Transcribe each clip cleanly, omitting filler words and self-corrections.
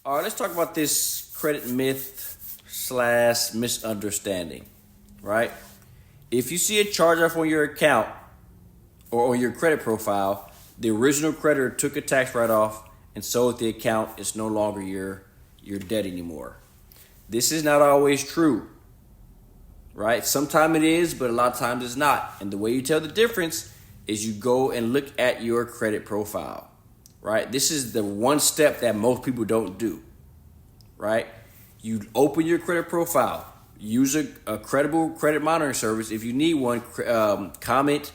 All right, let's talk about this credit myth slash misunderstanding, right? If you see a charge off on your account or on your credit profile, the original creditor took a tax write off and sold the account. It's no longer your debt anymore. This is not always true, right? Sometimes it is, but a lot of times it's not. And the way you tell the difference is you go and look at your credit profile, right? This is the one step that most people don't do, right? You open your credit profile, use a credible credit monitoring service. If you need one, comment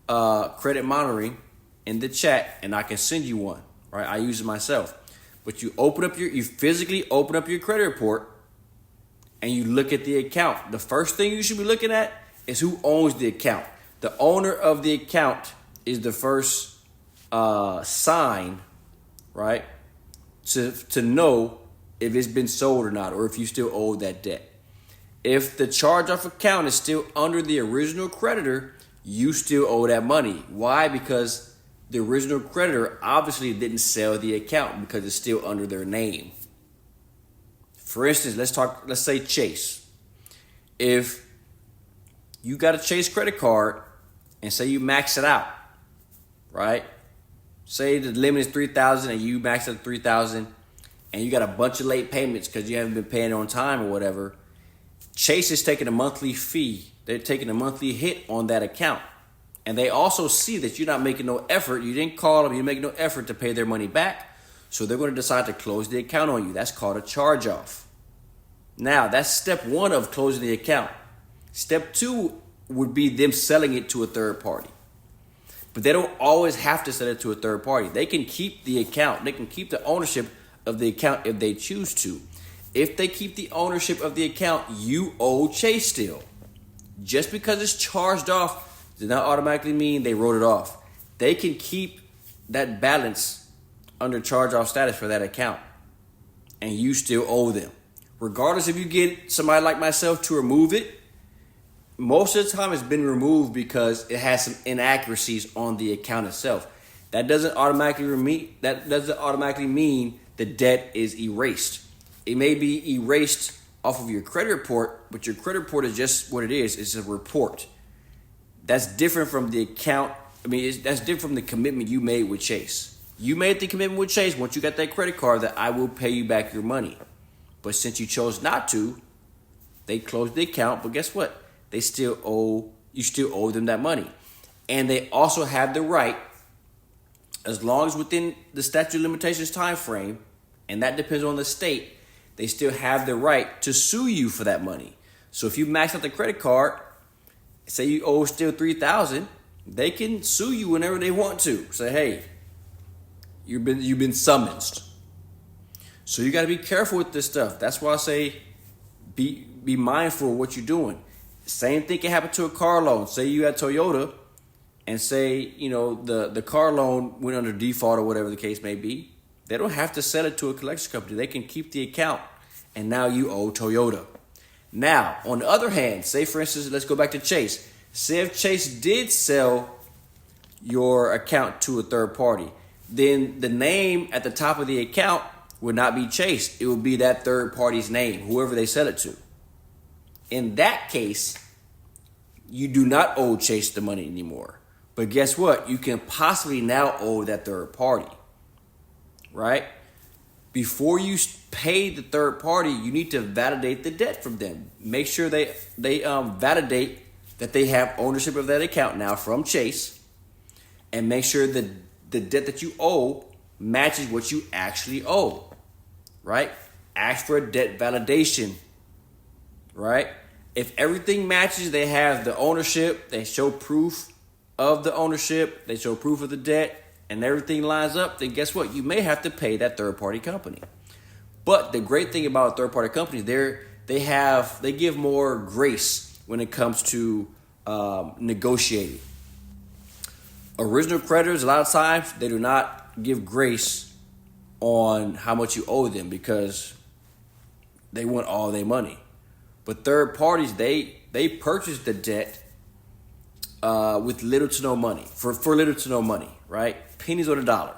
credit monitoring in the chat and I can send you one, right? I use it myself. But you physically open up your credit report and you look at the account. The first thing you should be looking at is who owns the account. The owner of the account is the first sign, right, to know if it's been sold or not, or if you still owe that debt. If the charge-off account is still under the original creditor, you still owe that money. Why? Because the original creditor obviously didn't sell the account because it's still under their name. For instance, let's say Chase. If you got a Chase credit card and say you max it out, right? Say the limit is $3,000 and you max it at $3,000 and you got a bunch of late payments because you haven't been paying on time or whatever. Chase is taking a monthly fee. They're taking a monthly hit on that account. And they also see that you're not making no effort. You didn't call them. You make no effort to pay their money back. So they're going to decide to close the account on you. That's called a charge-off. Now, that's step one of closing the account. Step two would be them selling it to a third party. But they don't always have to sell it to a third party. They can keep the account. They can keep the ownership of the account if they choose to. If they keep the ownership of the account, you owe Chase still. Just because it's charged off does not automatically mean they wrote it off. They can keep that balance under charge-off status for that account, and you still owe them. Regardless if you get somebody like myself to remove it, most of the time it's been removed because it has some inaccuracies on the account itself. That doesn't automatically mean the debt is erased. It may be erased off of your credit report, but your credit report is just what it is. It's a report. That's different from the account. That's different from the commitment you made with Chase. You made the commitment with Chase once you got that credit card that I will pay you back your money. But since you chose not to, they closed the account. But guess what? You still owe them that money. And they also have the right, as long as within the statute of limitations time frame, and that depends on the state, they still have the right to sue you for that money. So if you max out the credit card, say you owe still $3,000, they can sue you whenever they want to. Say, hey, you've been summoned. So you got to be careful with this stuff. That's why I say be mindful of what you're doing. Same thing can happen to a car loan. Say you had Toyota and say, the car loan went under default or whatever the case may be. They don't have to sell it to a collection company. They can keep the account, and now you owe Toyota. Now, on the other hand, say for instance, let's go back to Chase. Say if Chase did sell your account to a third party, then the name at the top of the account would not be Chase. It would be that third party's name, whoever they sell it to. In that case, you do not owe Chase the money anymore. But guess what? You can possibly now owe that third party, right? Before you pay the third party, you need to validate the debt from them. Make sure they validate that they have ownership of that account now from Chase, and make sure that the debt that you owe matches what you actually owe, right? Ask for a debt validation, right? If everything matches, they have the ownership, they show proof of the ownership, they show proof of the debt, and everything lines up, then guess what? You may have to pay that third-party company. But the great thing about a third-party company, they give more grace when it comes to negotiating. Original creditors, a lot of times, they do not give grace on how much you owe them because they want all their money. But third parties, they purchase the debt with little to no money, for little to no money, right? Pennies on the dollar.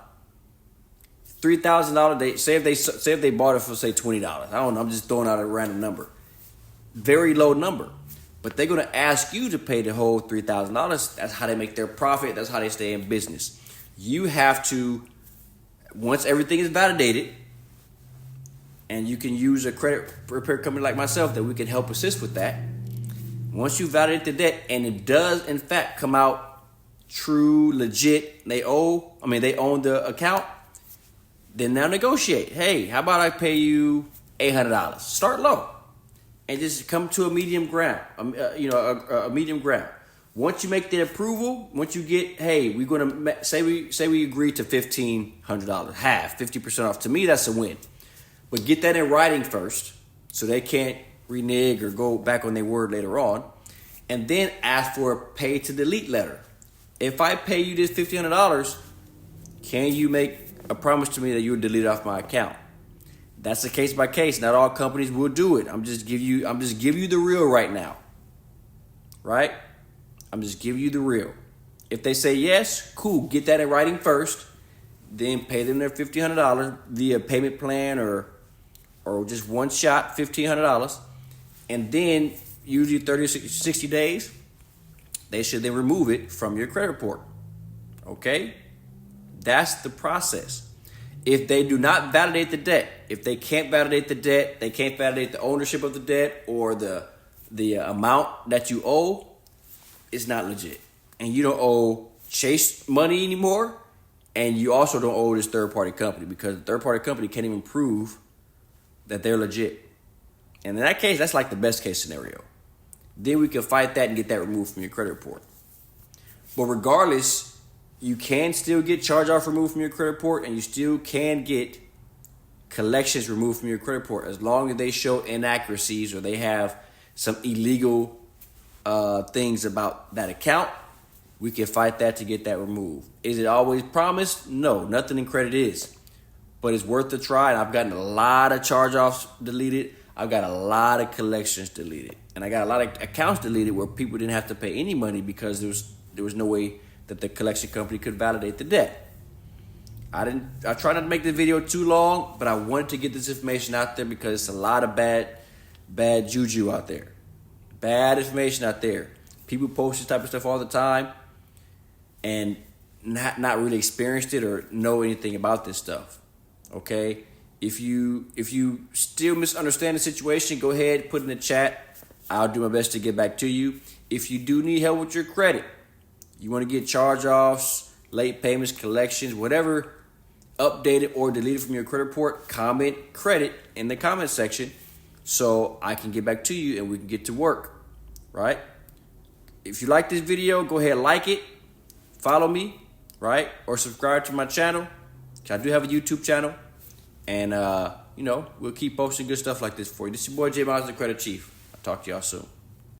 $3,000. They say if they bought it for say $20. I don't know. I'm just throwing out a random number. Very low number, but they're going to ask you to pay the whole $3,000. That's how they make their profit. That's how they stay in business. You have to, once everything is validated, and you can use a credit repair company like myself that we can help assist with that. Once you validate the debt and it does in fact come out true, legit, they own the account, then now negotiate. Hey, how about I pay you $800? Start low and just come to a medium ground. A medium ground. Once you make the approval, once you get, hey, we're gonna say we agree to $1,500, half, 50% off. To me, that's a win. But get that in writing first, so they can't renege or go back on their word later on, and then ask for a pay to delete letter. If I pay you this $1,500, can you make a promise to me that you'll delete it off my account? That's a case by case. Not all companies will do it. I'm just giving you the real right now. Right? I'm just giving you the real. If they say yes, cool. Get that in writing first. Then pay them their $1,500 via payment plan or just one shot, $1,500. And then usually 30 or 60 days, they should then remove it from your credit report. Okay? That's the process. If they do not validate the debt, if they can't validate the debt, they can't validate the ownership of the debt or the amount that you owe, it's not legit. And you don't owe Chase money anymore, and you also don't owe this third-party company because the third-party company can't even prove that they're legit. And in that case, that's like the best case scenario. Then we can fight that and get that removed from your credit report. But regardless, you can still get charge-off removed from your credit report, and you still can get collections removed from your credit report as long as they show inaccuracies or they have some illegal things about that account. We can fight that to get that removed. Is it always promised? No, nothing in credit is. But it's worth a try, and I've gotten a lot of charge-offs deleted. I've got a lot of collections deleted. And I got a lot of accounts deleted where people didn't have to pay any money because there was no way that the collection company could validate the debt. I try not to make the video too long, but I wanted to get this information out there because it's a lot of bad juju out there. Bad information out there. People post this type of stuff all the time and not really experienced it or know anything about this stuff. Okay? If you still misunderstand the situation, go ahead, put it in the chat. I'll do my best to get back to you. If you do need help with your credit, you want to get charge-offs, late payments, collections, whatever, updated or deleted from your credit report, comment credit in the comment section so I can get back to you and we can get to work, right? If you like this video, go ahead and like it, follow me, right? Or subscribe to my channel. I do have a YouTube channel. And, we'll keep posting good stuff like this for you. This is your boy, J Miles, the Credit Chief. I'll talk to y'all soon.